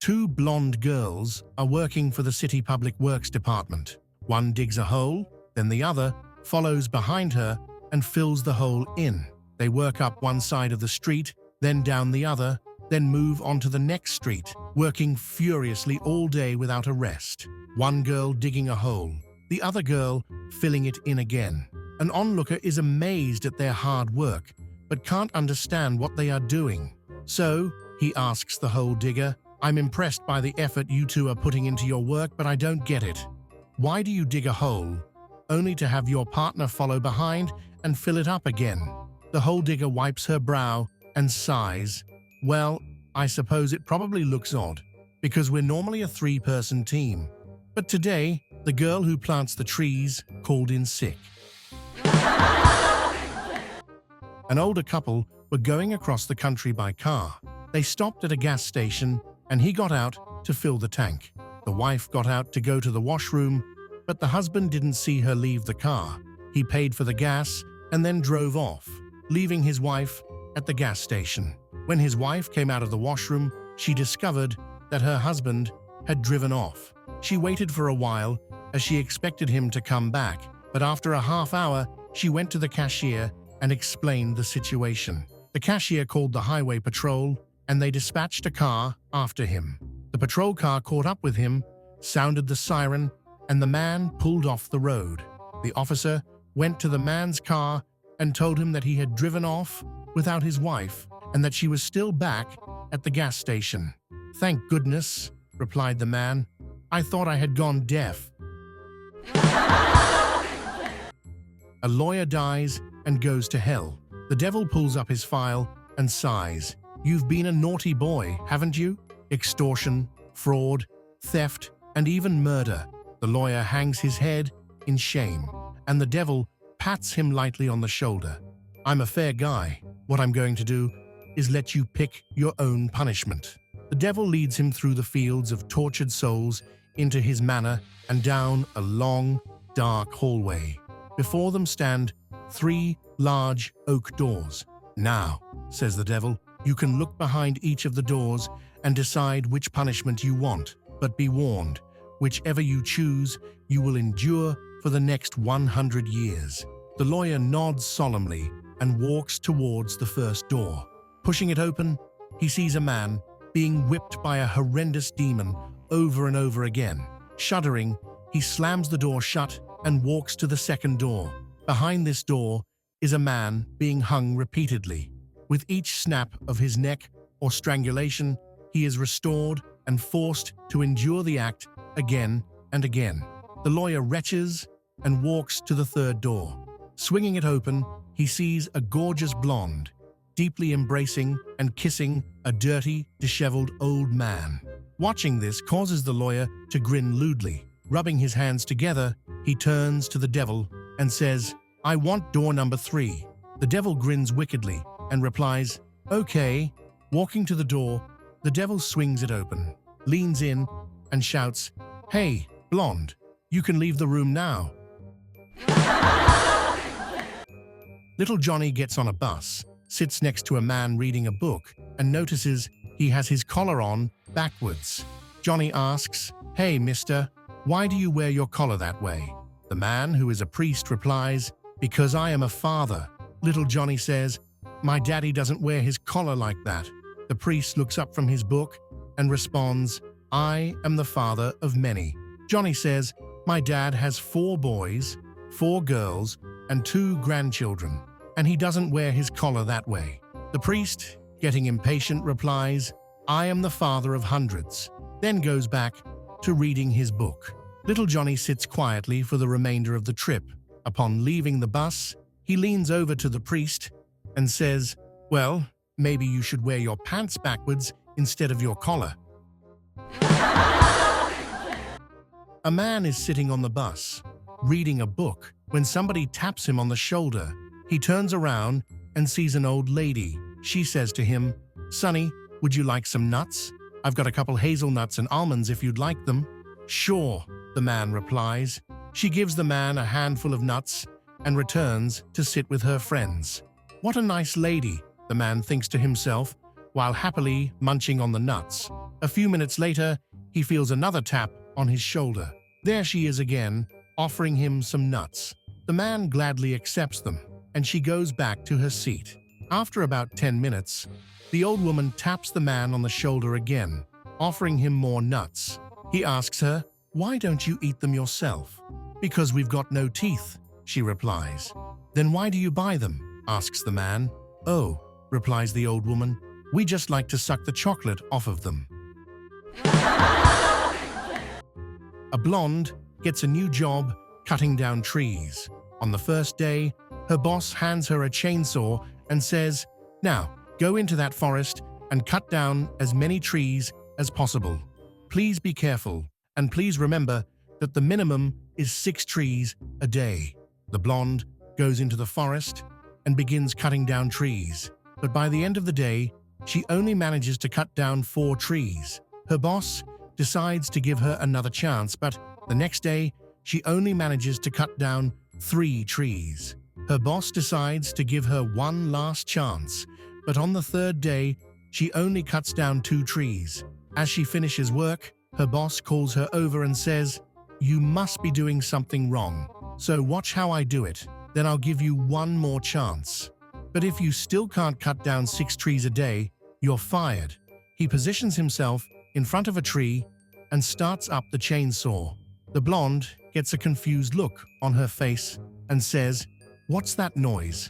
Two blonde girls are working for the City Public Works Department. One digs a hole, then the other follows behind her and fills the hole in. They work up one side of the street, then down the other, then move on to the next street, working furiously all day without a rest. One girl digging a hole, the other girl filling it in again. An onlooker is amazed at their hard work, but can't understand what they are doing. So, he asks the hole digger, "I'm impressed by the effort you two are putting into your work, but I don't get it. Why do you dig a hole, only to have your partner follow behind and fill it up again?" The hole digger wipes her brow and sighs. "Well, I suppose it probably looks odd, because we're normally a three-person team. But today, the girl who plants the trees called in sick." An older couple were going across the country by car. They stopped at a gas station, and he got out to fill the tank. The wife got out to go to the washroom, but the husband didn't see her leave the car. He paid for the gas and then drove off, leaving his wife at the gas station. When his wife came out of the washroom, she discovered that her husband had driven off. She waited for a while as she expected him to come back, but after a half hour, she went to the cashier and explained the situation. The cashier called the highway patrol, and they dispatched a car after him. The patrol car caught up with him, sounded the siren, and the man pulled off the road. The officer went to the man's car and told him that he had driven off without his wife and that she was still back at the gas station. "Thank goodness," replied the man. "I thought I had gone deaf." A lawyer dies and goes to hell. The devil pulls up his file and sighs. "You've been a naughty boy, haven't you? Extortion, fraud, theft, and even murder." The lawyer hangs his head in shame, and the devil pats him lightly on the shoulder. "I'm a fair guy. What I'm going to do is let you pick your own punishment." The devil leads him through the fields of tortured souls into his manor and down a long, dark hallway. Before them stand 3 large oak doors. "Now," says the devil, "you can look behind each of the doors and decide which punishment you want. But be warned, whichever you choose, you will endure for the next 100 years. The lawyer nods solemnly and walks towards the first door. Pushing it open, he sees a man being whipped by a horrendous demon over and over again. Shuddering, he slams the door shut and walks to the second door. Behind this door is a man being hung repeatedly. With each snap of his neck or strangulation, he is restored and forced to endure the act again and again. The lawyer retches and walks to the third door. Swinging it open, he sees a gorgeous blonde, deeply embracing and kissing a dirty, disheveled old man. Watching this causes the lawyer to grin lewdly. Rubbing his hands together, he turns to the devil and says, "I want door number 3. The devil grins wickedly and replies, "Okay." Walking to the door, the devil swings it open, leans in, and shouts, "Hey, blonde, you can leave the room now." Little Johnny gets on a bus, sits next to a man reading a book, and notices he has his collar on backwards. Johnny asks, "Hey, mister, why do you wear your collar that way?" The man, who is a priest, replies, "Because I am a father." Little Johnny says, "My daddy doesn't wear his collar like that." The priest looks up from his book and responds, "I am the father of many." Johnny says, "My dad has 4 boys, 4 girls, and 2 grandchildren, and he doesn't wear his collar that way." The priest, getting impatient, replies, "I am the father of hundreds," then goes back to reading his book. Little Johnny sits quietly for the remainder of the trip. Upon leaving the bus, he leans over to the priest and says, "Well, maybe you should wear your pants backwards instead of your collar." A man is sitting on the bus, reading a book, when somebody taps him on the shoulder. He turns around and sees an old lady. She says to him, "Sonny, would you like some nuts? I've got a couple hazelnuts and almonds if you'd like them." "Sure," the man replies. She gives the man a handful of nuts and returns to sit with her friends. "What a nice lady," the man thinks to himself while happily munching on the nuts. A few minutes later, he feels another tap on his shoulder. There she is again, offering him some nuts. The man gladly accepts them, and she goes back to her seat. After about 10 minutes, the old woman taps the man on the shoulder again, offering him more nuts. He asks her, "Why don't you eat them yourself?" "Because we've got no teeth," she replies. "Then why do you buy them?" asks the man. "Oh," replies the old woman, "we just like to suck the chocolate off of them." A blonde gets a new job cutting down trees. On the first day, her boss hands her a chainsaw and says, "Now, go into that forest and cut down as many trees as possible. Please be careful, and please remember that the minimum is 6 trees a day." The blonde goes into the forest and begins cutting down trees. But by the end of the day, she only manages to cut down 4 trees. Her boss decides to give her another chance, but the next day, she only manages to cut down 3 trees. Her boss decides to give her one last chance, but on the third day, she only cuts down 2 trees. As she finishes work, her boss calls her over and says, "You must be doing something wrong. So watch how I do it, then I'll give you one more chance. But if you still can't cut down 6 trees a day, you're fired." He positions himself in front of a tree and starts up the chainsaw. The blonde gets a confused look on her face and says, "What's that noise?"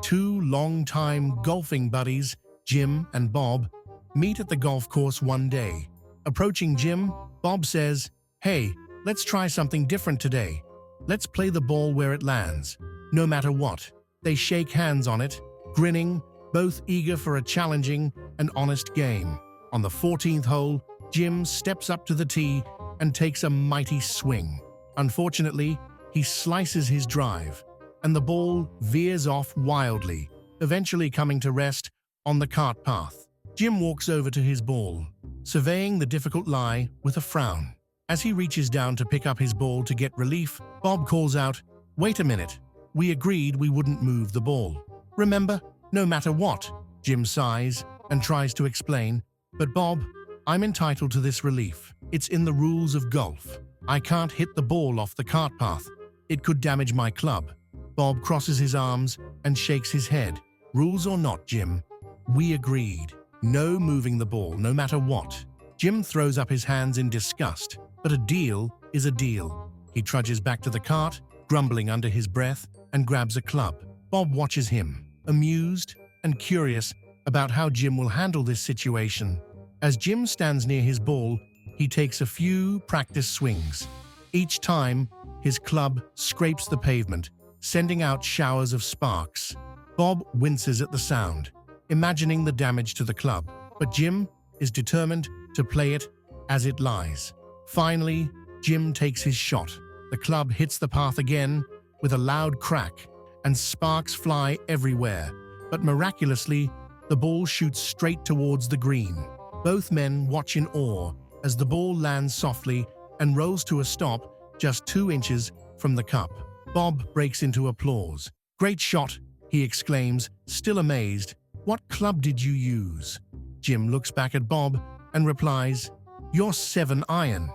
2 long-time golfing buddies, Jim and Bob, meet at the golf course one day. Approaching Jim, Bob says, "Hey, let's try something different today. Let's play the ball where it lands, no matter what." They shake hands on it, grinning, both eager for a challenging and honest game. On the 14th hole, Jim steps up to the tee and takes a mighty swing. Unfortunately, he slices his drive, and the ball veers off wildly, eventually coming to rest on the cart path. Jim walks over to his ball, surveying the difficult lie with a frown. As he reaches down to pick up his ball to get relief, Bob calls out, "Wait a minute, we agreed we wouldn't move the ball. Remember, no matter what." Jim sighs and tries to explain, "But Bob, I'm entitled to this relief. It's in the rules of golf. I can't hit the ball off the cart path. It could damage my club." Bob crosses his arms and shakes his head. "Rules or not, Jim, we agreed. No moving the ball, no matter what." Jim throws up his hands in disgust, but a deal is a deal. He trudges back to the cart, grumbling under his breath, and grabs a club. Bob watches him, amused and curious about how Jim will handle this situation. As Jim stands near his ball, he takes a few practice swings. Each time, his club scrapes the pavement, sending out showers of sparks. Bob winces at the sound, imagining the damage to the club, but Jim is determined to play it as it lies. Finally, Jim takes his shot. The club hits the path again with a loud crack, and sparks fly everywhere, but miraculously, the ball shoots straight towards the green. Both men watch in awe as the ball lands softly and rolls to a stop just 2 inches from the cup. Bob breaks into applause. "Great shot," he exclaims, still amazed. "What club did you use?" Jim looks back at Bob and replies, "Your 7-iron."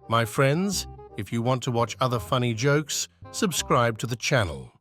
My friends, if you want to watch other funny jokes, subscribe to the channel.